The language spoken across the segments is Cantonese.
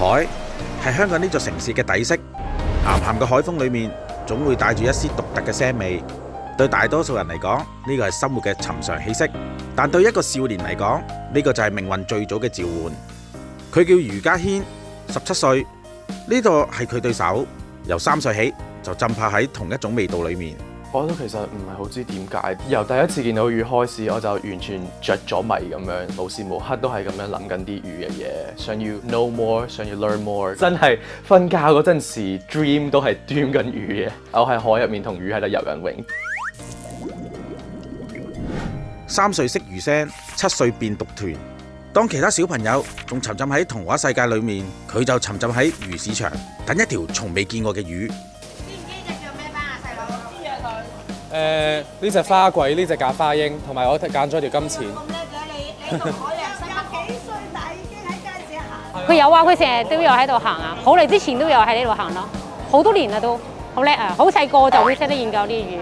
海係香港呢座城市嘅底色，鹹鹹嘅海風裏面總會帶住一絲獨特嘅腥味。對大多數人嚟講，呢個係生活嘅尋常氣息，但對一個少年嚟講，呢個就係命運最早嘅召喚。佢叫余家軒，17歲，呢個係佢對手，由3歲起就浸泡喺同一種味道裏面。我都其實唔係好知點解，由第一次見到魚開始，我就完全着咗迷咁樣，無時無刻都係咁樣諗緊啲魚嘅嘢，想要 know more， 想要 learn more， 真係瞓覺嗰陣時 dream 都係端緊魚嘅，我喺海入面同魚喺度游緊泳。3歲識魚聲，7歲變獨團。當其他小朋友仲沉浸喺童話世界裏面，佢就沉浸喺魚市場，等一條從未見過嘅魚。呢隻花鬼，呢隻假花鷹，同埋我揀咗條金錢。咁叻嘅你同海洋生物幾歲大已經喺街市行？佢有啊，佢成日都有喺度行啊，好耐之前都有喺呢度行咯，好多年啦都，好叻啊！好細個就會識得研究啲魚。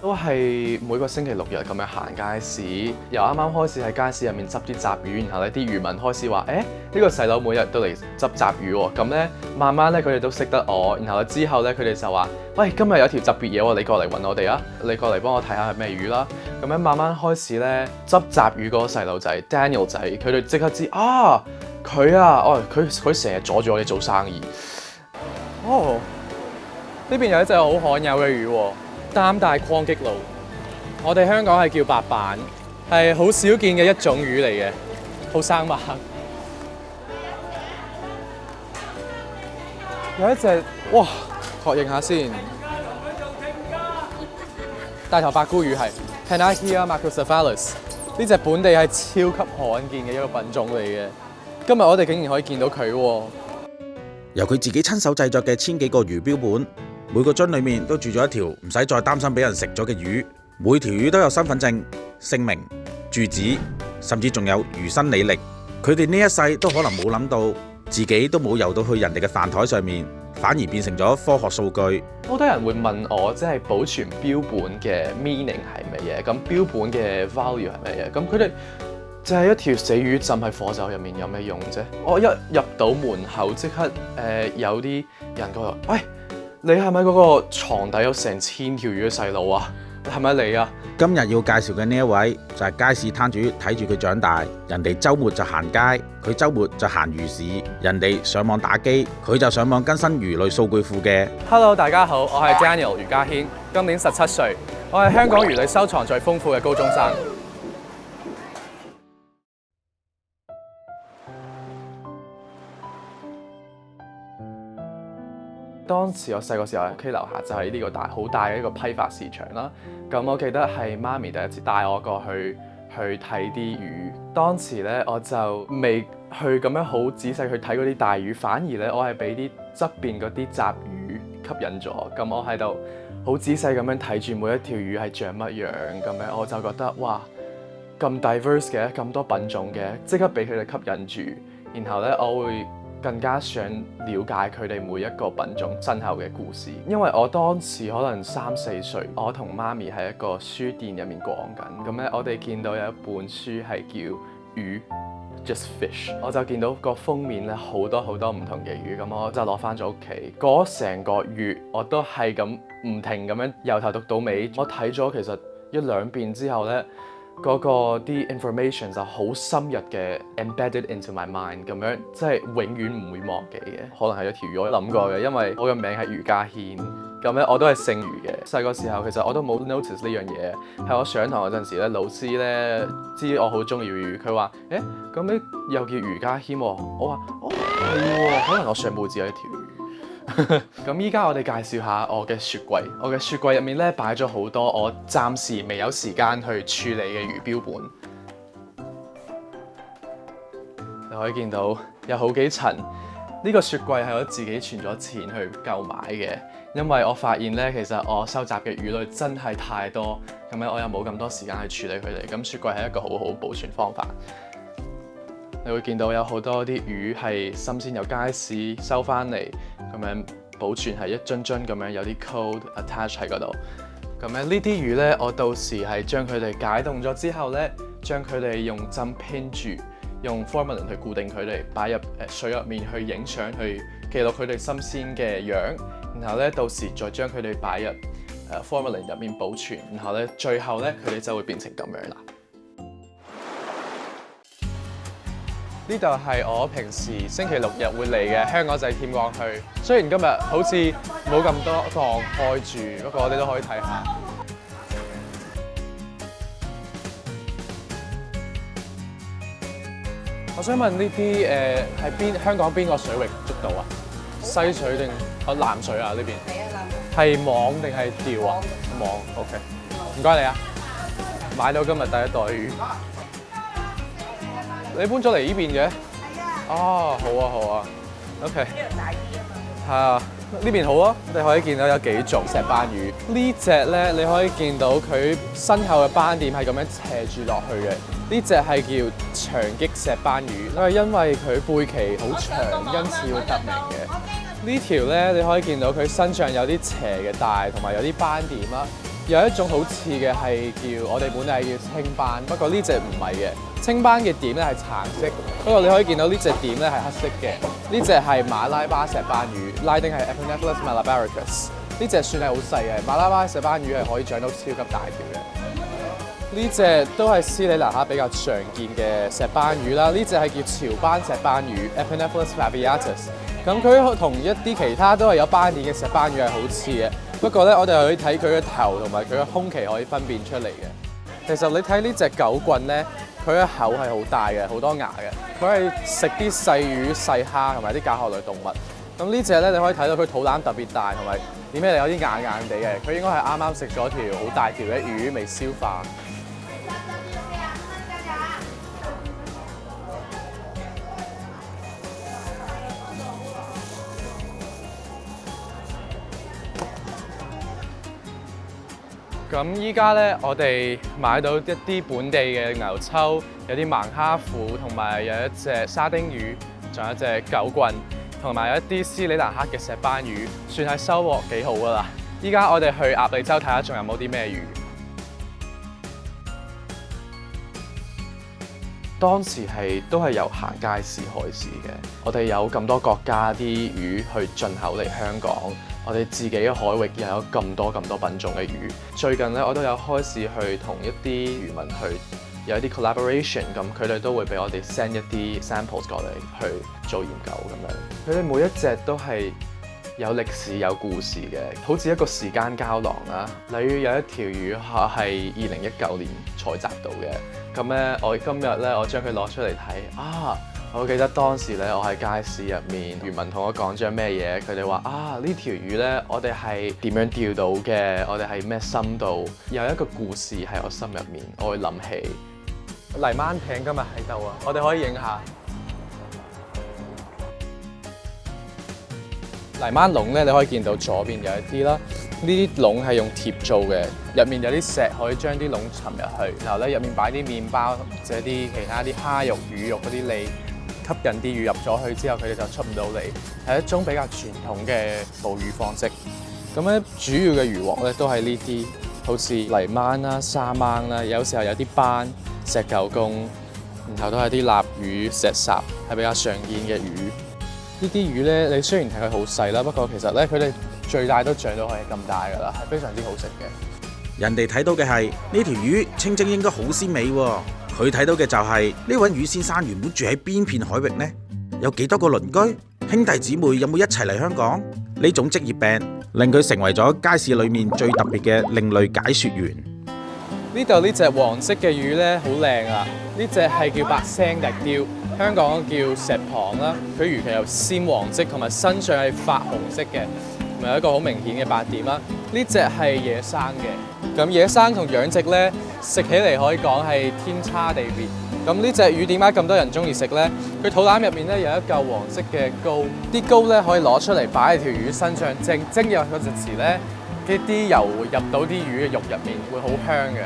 都係每個星期6日咁樣行街市，由啱啱開始喺街市入面執啲雜魚，然後呢啲漁民開始話：呢個細佬每日都嚟執雜魚喎。咁呢，慢慢呢，佢哋都識得我，然後之後呢，佢哋就話：喂，今日有條特別嘢喎，你過嚟揾我哋啊！你過嚟幫我睇下係咩魚啦。咁樣慢慢開始呢，執雜魚嗰個細路仔 Daniel 仔，佢哋即刻知啊，佢啊，佢成日阻住我哋做生意。哦，呢邊有一隻好罕有嘅魚喎。擔帶框擊鱸，我哋香港係叫白板，係好少見嘅一種魚嚟嘅，好生猛。有一隻，哇！確認下先，大頭白菇魚係 Panakia macrocephalus， 呢隻本地係超級罕見嘅一個品種嚟嘅。今日我哋竟然可以見到佢喎。由佢自己親手製作嘅1000幾個魚標本。每個樽裏面都住咗一條唔使再擔心俾人食咗嘅魚，每條魚都有身份證、姓名、住址，甚至仲有魚身履歷。佢哋呢一世都可能冇諗到，自己都冇游到去人哋嘅飯台上面，反而變成咗科學數據。好多人會問我，即係保存標本嘅 meaning 係乜嘢？咁標本嘅 value 係乜嘢？咁佢哋就係一條死魚浸喺火酒入面有咩用啫？我一入到門口即刻有啲人覺得：喂！你係咪嗰個床底有成1000條魚嘅細路啊？係咪你啊？今日要介紹嘅呢一位就係街市攤主，睇住佢長大。人哋週末就行街，佢週末就行魚市。人哋上網打機，佢就上網更新魚類數據庫嘅。Hello， 大家好，我係 Daniel 余家軒，今年17歲，我係香港魚類收藏最豐富嘅高中生。當時我細個時候喺屋企樓下就係呢個好大嘅一個批發市場啦。咁我記得係媽咪第一次帶我過去睇啲魚。當時咧我就未去咁樣好仔細去睇嗰啲大魚，反而咧我係俾啲側邊嗰啲雜魚吸引咗。咁我喺度好仔細咁樣睇住每一條魚係長乜樣，咁樣我就覺得哇，咁 diverse 嘅，咁多品種嘅，即刻俾佢哋吸引住。然後咧我會更加想了解佢哋每一個品種身後嘅故事，因為我當時可能3、4歲，我同媽咪喺一個書店入面逛緊，咁咧我哋見到有一本書係叫魚 Just Fish， 我就見到個封面咧好多唔同嘅魚，咁我就攞翻咗屋企，過咗成個月我都係咁唔停咁樣由頭讀到尾，我睇咗其實1、2遍之後咧。嗰個啲 information 就好深入嘅 embedded into my mind 咁樣，即係永遠唔會忘記嘅。可能係一條魚我諗過嘅，因為我嘅名係余家軒，咁咧我都係姓余嘅。細個時候其實我都冇 notice 呢樣嘢，係我上堂嗰陣時咧，老師咧知我好中意魚，佢話：咁你又叫余家軒喎？我話：係喎，可能我上報紙有一條魚。咁依家我哋介紹下我嘅雪櫃。我嘅雪櫃入面咧擺咗好多我暫時未有時間去處理嘅魚標本。你可以見到有好幾層。呢個雪櫃係我自己存咗錢去購買嘅，因為我發現咧其實我收集嘅魚類真係太多，咁樣我又冇咁多時間去處理佢哋。咁雪櫃係一個好好保存方法。你會見到有好多啲魚係新鮮由街市收翻嚟，咁樣保存係一樽樽咁樣有啲 code attach 喺嗰度。咁樣呢啲魚呢，我到時係將佢哋解凍咗之後呢，將佢哋用針拼住，用 formalin 去固定佢哋，擺入水入面去影相，去記錄佢哋新鮮嘅樣，然後咧到時再將佢哋擺入formalin 入面保存，然後咧最後咧佢哋就會變成咁樣啦。呢度係我平時星期六日會嚟嘅香港仔添光墟。雖然今日好似冇咁多檔開住，不過我哋都可以睇下。我想問呢啲係香港邊個水域捉到啊？西水定南水啊？呢邊係網定係釣啊？網 OK， 唔該你啊！買到今日第一袋魚。你搬咗嚟呢邊嘅？係啊。哦，好啊，好啊。OK。呢度大啲啊嘛。係啊，呢邊好啊。你可以見到有幾種石斑魚。呢隻咧，你可以見到佢身後嘅斑點係咁樣斜住落去嘅。呢隻係叫長棘石斑魚，因為佢背鰭好長，因此會得名嘅。呢條咧，你可以見到佢身上有啲斜嘅帶，同埋有啲斑點啦。有一種好似嘅係叫我哋本地係叫青斑，不過呢隻唔係嘅。青斑嘅點咧係橙色，不過你可以見到呢隻點咧係黑色嘅。呢隻係馬拉巴石斑魚，拉丁係 Epinephrus malabaricus。呢隻算係好細嘅，馬拉巴石斑魚係可以長到超級大條嘅。呢隻都係斯里蘭卡比較常見嘅石斑魚啦。呢隻係叫潮斑石斑魚 Epinephrus flaviatus。咁佢同一啲其他都係有斑點嘅石斑魚係好似嘅，不過咧我哋可以睇佢嘅頭同埋佢嘅胸鰭可以分辨出嚟嘅。其實你睇呢隻狗棍咧，佢嘅口係好大嘅，好多牙嘅。佢係食啲細魚、細蝦同埋啲甲殼類動物。咁呢隻咧你可以睇到佢肚腩特別大，同埋點解有啲硬硬地嘅？佢應該係啱啱食咗條好大條嘅魚未消化。咁依家咧，我哋買到一啲本地嘅牛抽，有啲盲蝦虎，同埋有一隻沙丁魚，仲有一隻狗棍，同埋有一啲斯里蘭卡嘅石斑魚，算係收穫幾好噶啦。依家我哋去鴨脷洲睇下，仲有冇啲咩魚。當時都係由行街市開始嘅，我哋有咁多國家啲魚去進口嚟香港。我哋自己嘅海域又有咁多品種嘅魚。最近咧，我都有開始去同一啲漁民去有一啲 collaboration， 咁佢哋都會俾我哋 send 一啲 samples 過嚟去做研究咁樣。佢哋每一隻都係有歷史有故事嘅，好似一個時間膠囊啦。例如有一條魚係2019年採集到嘅，咁咧我今日咧我將佢攞出嚟睇啊！我記得當時咧，我喺街市入面，漁民同我講咗咩嘢，佢哋話啊呢條魚咧，我哋係點樣釣到嘅？我哋係咩深度？有一個故事喺我心入面，我會諗起泥鯭艇今日喺度啊！我哋可以影下泥鯭籠咧，你可以見到左邊有一啲啦，呢啲籠係用鐵做嘅，入面有啲石可以將啲籠沉入去，然後咧入面擺啲麵包或者啲其他啲蝦肉、魚肉嗰啲脷。吸引啲魚入咗去之後，佢哋就出唔到嚟，係一種比較傳統嘅捕魚方式。咁咧，主要嘅魚獲咧都係呢啲，好似泥鯭啦、沙鯭啦，有時候有啲斑、石狗公，然後都係啲臘魚、石烚，係比較常見嘅魚。呢啲魚咧，你雖然睇佢好細啦，不過其實咧佢哋最大都長到係咁大㗎啦，係非常之好食嘅。人哋睇到嘅係呢條魚清蒸應該好鮮美喎。佢睇到嘅就係呢位魚先生原本住喺邊片海域呢？有幾多個鄰居？兄弟姊妹有冇一齊嚟香港？呢種職業病令佢成為咗街市裏面最特別嘅另類解說員。呢度呢隻黃色嘅魚呢，好靚啊！呢隻係叫白聲笛鯛，香港叫石蚌啦。佢魚鰭有鮮黃色，同埋身上係發紅色嘅，同埋有一個好明顯嘅白點啦。呢隻係野生嘅，咁野生同養殖呢，食起嚟可以講係天差地別。咁呢隻魚點解咁多人中意食呢？佢肚腩入面咧有一嚿黃色嘅膏，啲膏咧可以攞出嚟擺喺條魚身上蒸，蒸入嗰陣時咧，啲油會入到啲魚嘅肉入面，會好香嘅。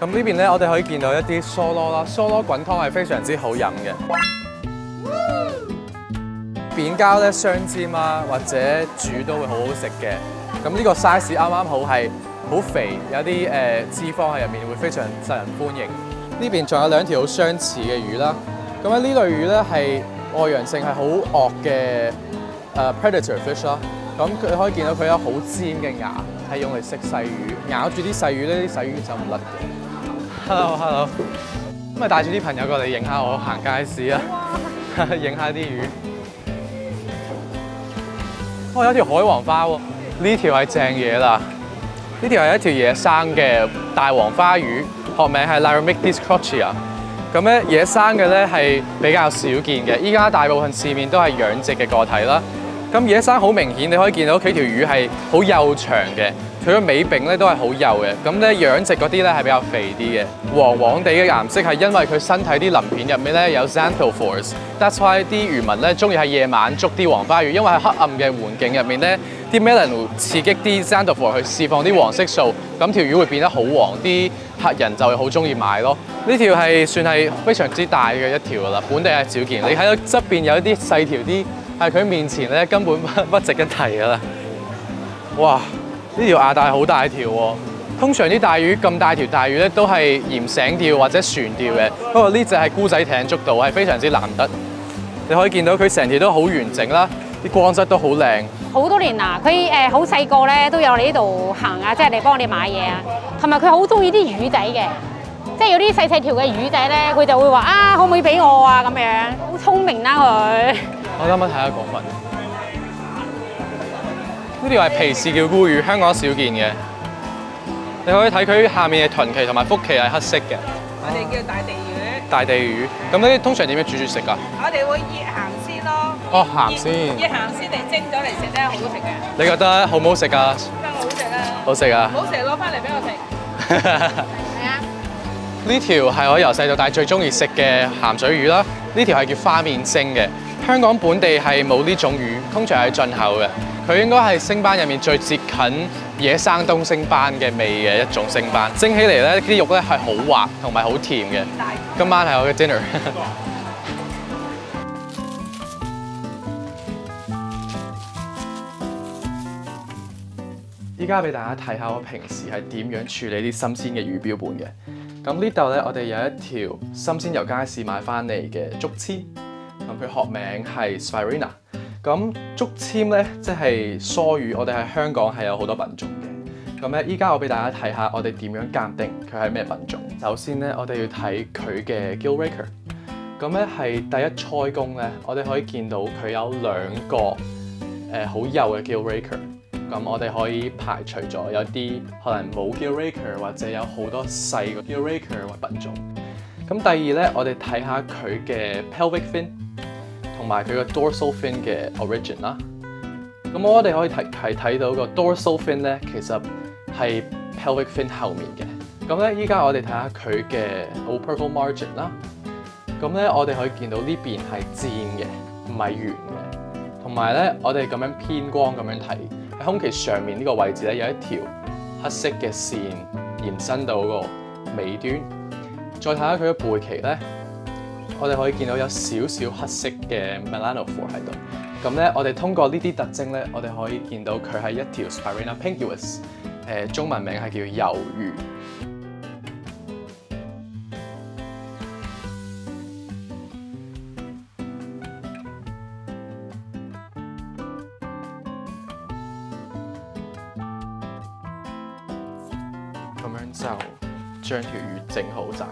咁呢邊咧，我哋可以見到一啲疏羅啦，疏羅滾湯係非常之好飲嘅。扁膠咧雙煎啊，或者煮都會好好食嘅。咁呢個 size 啱啱好係好肥，有啲脂肪喺入面，會非常受人歡迎。呢邊仲有2條好相似嘅魚啦。咁呢類魚咧係外陽性係好惡嘅predator fish 啦。咁佢可以見到佢有好尖嘅牙，係用嚟食細魚，咬住啲細魚咧，啲細魚就唔甩嘅。Hello， 咁咪帶住啲朋友過嚟影下我行街市啊，影下啲魚。哦，有條海黃花喎，呢條係正嘢啦。呢條係一條野生嘅大黃花魚，學名係 Laromyctes crocea。咁咧野生嘅咧係比較少見嘅，依家大部分市面都係養殖嘅個體啦。咁野生好明顯，你可以見到佢條魚係好幼長嘅，佢個尾柄咧都係好幼嘅。咁咧養殖嗰啲咧係比較肥啲嘅，黃黃地嘅顏色係因為佢身體啲鱗片入面咧有 xanthophores。That's why 啲漁民咧中意喺夜晚捉啲黃花魚，因為喺黑暗嘅環境入面咧，啲 melanin 會刺激啲 xanthophore 去釋放啲黃色素，咁條魚會變得好黃，啲客人就會好中意買咯。呢條係算係非常之大嘅一條啦，本地係少見。你睇到側邊有一啲細條啲，喺佢面前咧根本不值一提㗎啦。哇！呢條亞帶好大條喎。通常啲大魚咁大條大魚咧都係鹽醒釣或者船釣嘅，不過呢隻係菇仔艇捉到，係非常之難得。你可以見到佢成條都好完整啦，啲光質都好靚。好多年啦，佢好細個咧都有嚟呢度行啊，即係嚟幫我哋買嘢啊。同埋佢好中意啲魚仔嘅，即係有啲細細條嘅魚仔咧，佢就會話啊，可唔可以俾我啊咁樣，好聰明啦佢。我啱啱睇下講法，呢條係皮氏叫菇魚，香港少見嘅。你可以睇佢下面嘅臀鰭同埋腹鰭係黑色嘅。我哋叫大地魚。大地魚，咁呢啲通常點樣煮食㗎？我哋會醃鹹先咯。哦，鹹先。醃鹹先嚟蒸咗嚟食咧，好好食嘅。你覺得好唔好食㗎？真係好食啊！好食啊！唔好食攞翻嚟俾我食。係啊。呢條係我由細到大最中意食嘅鹹水魚啦。呢條係叫花面星嘅。香港本地係冇呢種魚，通常係進口嘅。佢應該係星斑入面最接近野生東星斑嘅味嘅一種星斑。蒸起嚟咧，啲肉咧係好滑同埋好甜嘅。今晚係我嘅 dinner。依家俾大家睇下我平時係點樣處理啲新鮮嘅魚標本嘅。咁呢度咧，我哋有一條新鮮由街市買翻嚟嘅竹籤，咁佢學名係 Spirina。咁竹籤咧，即係梭魚，我哋喺香港係有好多品種嘅。咁咧，依家我俾大家睇下我哋點樣鑑定佢係咩品種。首先咧，我哋要睇佢嘅 gill raker。咁咧係第一胎公咧，我哋可以見到佢有2個好幼嘅 gill raker。咁我哋可以排除咗有啲可能冇 gill raker 或者有好多細個 gill raker 嘅品種。咁第二咧，我哋睇下佢嘅 pelvic fin 同埋佢個 dorsal fin 嘅 origin 啦。咁我哋可以睇到個 dorsal fin 咧，其實係 pelvic fin 後面嘅。咁咧，依家我哋睇下佢嘅 opercle margin 啦。咁咧，我哋可以見到呢邊係尖嘅，唔係圓嘅。同埋咧，我哋咁樣偏光咁樣睇。喺胸鰭上面呢個位置咧，有一條黑色嘅線延伸到個尾端。再睇下佢嘅背鰭咧，我哋可以見到有少少黑色嘅 melanophore 喺度。咁咧，我哋通過呢啲特徵咧，我哋可以見到佢係一條 Spirina pinguis，中文名係叫魷魚。咁樣就將條魚整好晒啦。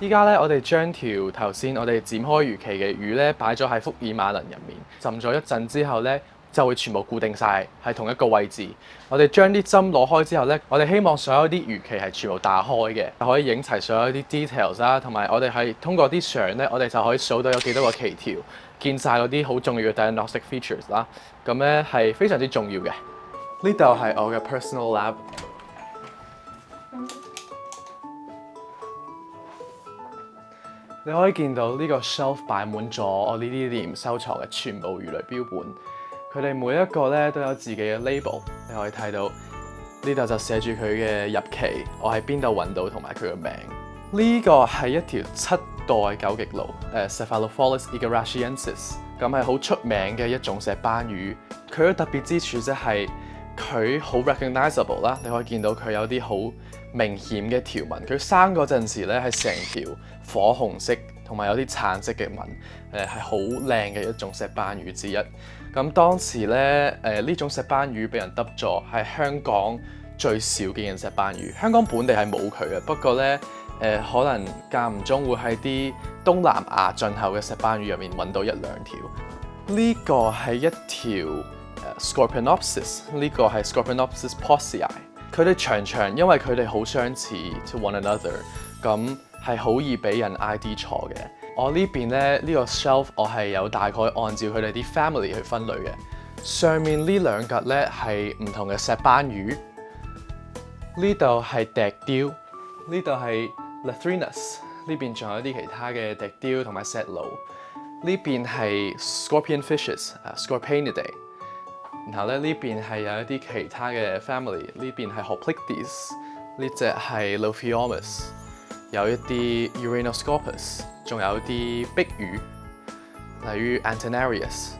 依家咧，我哋將條頭先我哋展開魚鰭嘅魚咧，擺咗喺福爾馬林入面，浸咗一陣之後咧，就會全部固定晒喺同一個位置。我哋將啲針攞開之後咧，我哋希望所有啲魚鰭係全部打開嘅，可以影齊所有啲 details 啦，同埋我哋係通過啲相咧，我哋就可以數到有幾多個鰭條，見晒嗰啲好重要嘅 diagnostic features 啦。咁咧係非常之重要嘅。呢度係我嘅 personal lab。你可以見到呢個 shelf 擺滿咗我呢啲店收藏嘅全部魚類標本，佢哋每一個咧都有自己嘅 label，你可以睇到呢度就寫住佢嘅日期，我喺邊度揾到同埋佢嘅名。呢個係一條7代九極鱸，Cephalopholus igaraciensis，咁係好出名嘅一種石斑魚。佢嘅特別之處即係佢好 recognizable 啦，你可以見到佢有啲好明顯嘅條紋。佢生嗰陣時咧係成條火紅色同埋有啲橙色嘅紋，係好靚嘅一種石斑魚之一。咁當時咧呢種石斑魚俾人得咗係香港最少見嘅石斑魚，香港本地係冇佢嘅，不過咧可能間唔中會喺啲東南亞進口嘅石斑魚入面揾到1-2條。呢個係一條Scorpionopsis， 呢個係 Scorpionopsis posii。佢哋長，因為佢哋好相似 to one another， 咁係好易俾人 ID 錯嘅。我呢邊咧呢個 shelf 我係有大概按照佢哋啲 family 去分類嘅。上面呢兩格咧係唔同嘅石斑魚，呢度係笛鯛，呢度係 Lathrinus， 呢邊仲有啲其他嘅笛鯛同埋石鱸。呢邊係 Scorpion fishes，Scorpaenidae。然後咧呢邊係有一啲其他嘅 family， 呢邊係 Hoplites， 呢隻係 Lophiomys， 有一啲 Uranoscorpus， 仲有啲碧魚，例如 Antenarius，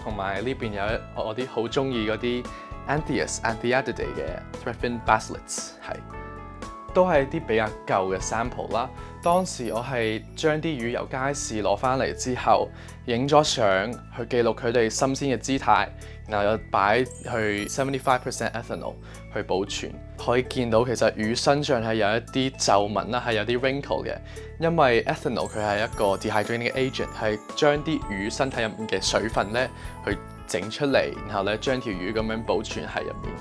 同埋呢邊有我啲好中意嗰啲 Anthiadidae 嘅 Threadfin Basilids， 都係啲比較舊嘅 sample 啦。當時我係將啲魚由街市攞翻嚟之後，影咗相去記錄佢哋新鮮嘅姿態，然後又擺去 75% ethanol 去保存。可以見到其實魚身上係有一啲皺紋啦，係有啲 wrinkle 嘅，因為 ethanol 佢係一個 dehydrating agent， 係將啲魚身體入面嘅水分咧去整出嚟，然後咧將條魚咁樣保存喺入面。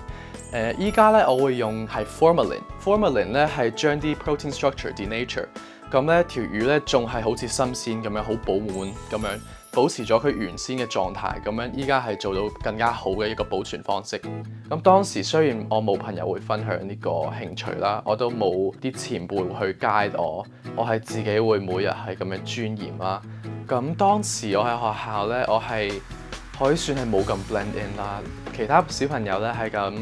依家咧我會用係 formalin 咧係將啲 protein structure denature， 咁咧條魚咧仲係好似新鮮咁樣好飽滿咁樣，保持咗佢原先嘅狀態，咁樣依家係做到更加好嘅一個保存方式。咁當時雖然我冇朋友會分享呢個興趣啦，我都冇啲前輩會去 guide我係自己會每日係咁樣鑽研啦。咁當時我喺學校咧，我係可以算係冇咁 blend in 啦，其他小朋友咧係咁。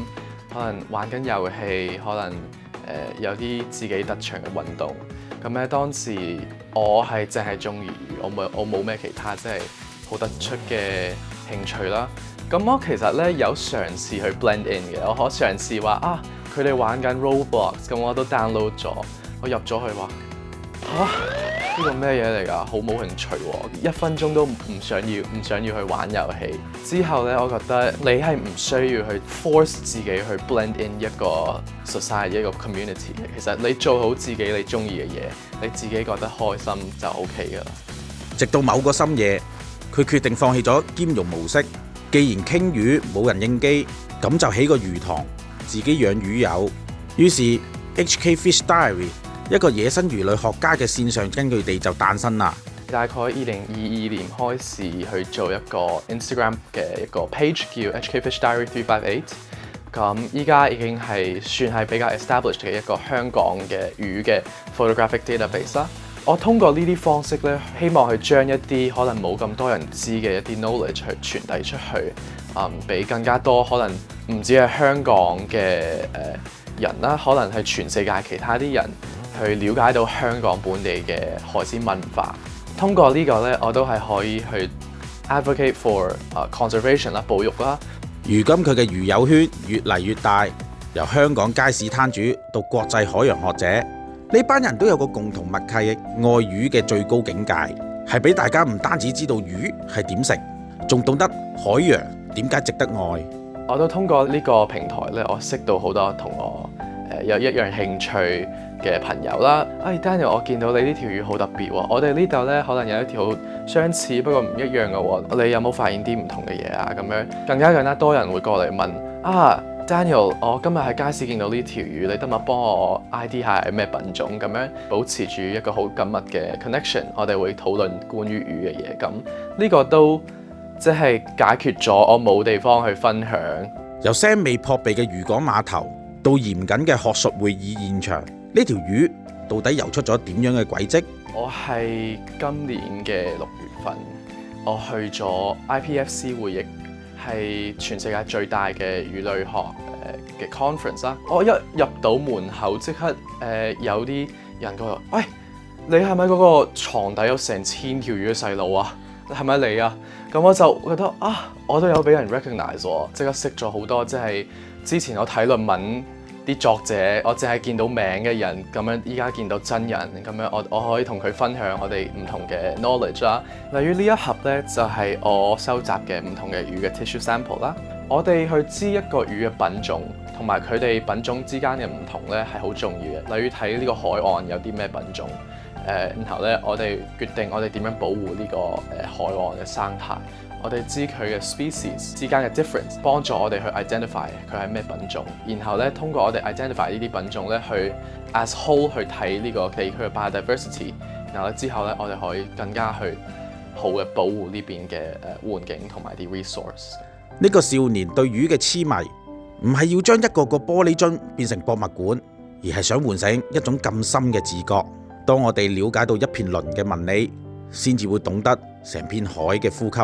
可能玩緊遊戲，可能有啲自己特長嘅運動。咁咧當時我係淨係中意魚，我冇咩其他即係好突出嘅興趣啦。咁我其實咧有嘗試去 blend in 嘅，我可嘗試話啊，佢哋玩緊 Roblox， 咁我都 download 咗，我入咗去話呢個咩嘢嚟㗎？好冇興趣喎，1分鐘都唔想要去玩遊戲。之後咧，我覺得你係唔需要去 force 自己去 blend in 一個 society 一個 community 嘅。其實你做好自己你中意嘅嘢，你自己覺得開心就 OK 㗎啦。直到某個深夜，佢決定放棄咗兼容模式。既然傾魚冇人應機，咁就起個魚塘，自己養魚友。於是 HK Fish Diary 一個野生魚類學家嘅線上根據地就誕生啦。大概2022年開始去做一個 Instagram 嘅一個 page 叫 HK Fish Diary 358。咁依家已經係算係比較 established 嘅一個香港嘅魚嘅 photographic database 啦。我通過呢啲方式咧，希望去將一啲可能冇咁多人知嘅一啲 knowledge 去傳遞出去，俾更加多可能唔止係香港嘅人啦，可能係全世界其他啲人去了解到香港本地嘅海鮮文化。通過呢個咧，我都係可以去 advocate for conservation 啦，保育啦。如今佢嘅魚友圈越嚟越大，由香港街市攤主到國際海洋學者，呢班人都有個共同默契，愛魚嘅最高境界係俾大家唔單止知道魚係點食，仲懂得海洋點解值得愛。我都通過呢個平台咧，我識到好多同我有一樣興趣嘅朋友啦。Daniel， 我見到你呢條魚好特別喎，我哋呢度咧可能有一條好相似不過唔一樣嘅喎，你有冇發現啲唔同嘅嘢啊？咁樣更加多人會過嚟問Daniel， 我今日喺街市見到呢條魚，你得唔得幫我 ID 下係咩品種？咁樣保持住一個好緊密嘅 connection， 我哋會討論關於魚嘅嘢。咁呢個都即係解決咗我冇地方去分享。由腥味撲鼻嘅漁港碼頭到嚴謹嘅學術會議現場，呢條魚到底游出咗點樣嘅軌跡？我係今年嘅6月份，我去咗 IPFC 會議，係全世界最大嘅魚類學嘅 conference 啦。我一入到門口，即刻有啲人講話：喂，你係咪嗰個床底有成千條魚嘅細路啊？係咪你啊？咁我就覺得啊，我都有俾人 recognize 喎，即刻識咗好多，即係之前我睇論文啲作者，我淨係見到名嘅人，咁樣依家見到真人，咁樣我可以同佢分享我哋唔同嘅 knowledge 啦。例如呢一盒呢，就係我收集嘅唔同嘅魚嘅 tissue sample 啦。我哋去知一個魚嘅品種同埋佢哋品種之間嘅唔同呢，係好重要嘅。例如睇呢個海岸有啲咩品種。然後咧，我哋決定我哋點樣保護呢個海岸嘅生態。我哋知佢嘅 species 之間嘅 difference，幫助我哋去 identify 佢係咩品種。然後咧，通過我哋 identify 呢啲品種咧，去 as whole 去睇呢個地區嘅 biodiversity。然後咧之後咧，我哋可以更加去好嘅保護呢邊嘅環境同埋啲 resource。呢個少年對魚嘅痴迷，唔係要將一個個玻璃樽變成博物館，而係想喚醒一種更深嘅自覺。當我哋了解到一片鱗嘅紋理，先至會懂得成片海嘅呼吸。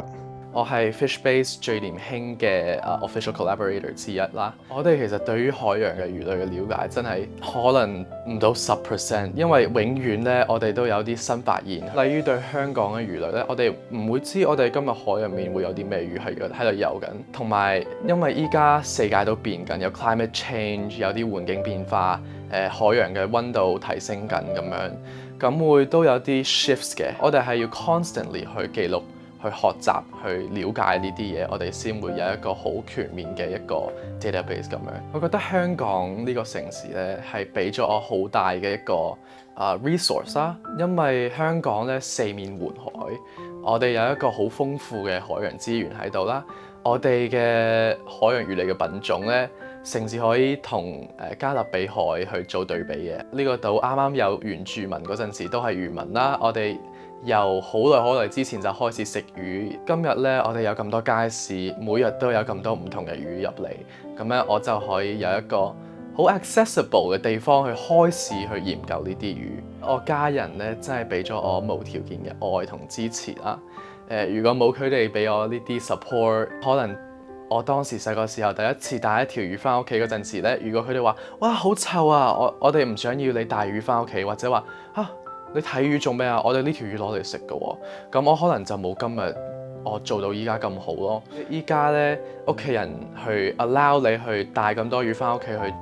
我係 FishBase 最年輕嘅official collaborator 之一啦。我哋其實對於海洋嘅魚類嘅了解真係可能唔到10%，因為永遠咧我哋都有啲新發現。例如對香港嘅魚類咧，我哋唔會知我哋今日海入面會有啲咩魚喺度游緊，同埋因為依家世界都變緊，有 climate change， 有啲環境變化，海洋嘅溫度提升緊咁樣，咁會都有啲 shifts 嘅。我哋係要 constantly 去記錄。去學習、去了解呢啲嘢，我哋先會有一個好全面嘅一個 database 咁樣。我覺得香港呢個城市咧係俾咗我好大嘅一個resource 啦，因為香港咧四面環海，我哋有一個好豐富嘅海洋資源喺度啦。我哋嘅海洋魚類嘅品種咧，甚至可以同加勒比海去做對比嘅。呢個島啱啱有原住民嗰陣時都係漁民啦，我哋由好耐之前就開始食魚。今日咧，我哋有咁多街市，每日都有咁多唔同嘅魚入嚟，咁咧我就可以有一個好 accessible 嘅地方去開始去研究呢啲魚。我家人咧真係俾咗我無條件嘅愛同支持啦。如果冇佢哋俾我呢啲 support， 可能我當時細個時候第一次帶一條魚翻屋企嗰陣時咧，如果佢哋話哇好臭啊，我哋唔想要你帶魚翻屋企，或者話你睇魚做咩啊？我哋呢條魚攞嚟食㗎喎，咁我可能就冇今日我做到依家咁好咯。依家咧屋企人去 allow 你去帶咁多魚翻屋企去，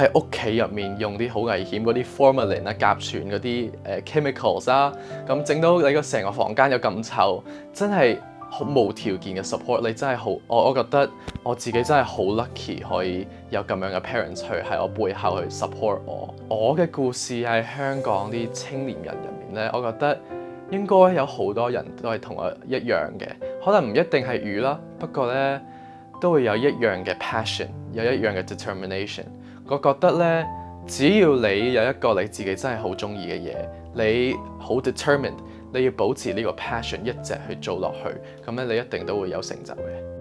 喺屋企入面用啲好危險嗰啲 formalin 啊、甲醛嗰啲chemicals 啦，咁整到你個成個房間有咁臭，真係好無條件嘅 support。你真係好，我覺得我自己真係好 lucky 可以有咁樣嘅 parents 去喺我背後去 support 我。我嘅故事喺香港啲青年人入面咧，我覺得應該有好多人都係同我一樣嘅，可能唔一定係魚啦，不過咧都會有一樣嘅 passion， 有一樣嘅 determination。我覺得咧，只要你有一個你自己真係好中意嘅嘢，你好 determined， 你要保持呢個 passion 一直去做落去，咁咧你一定都會有成就嘅。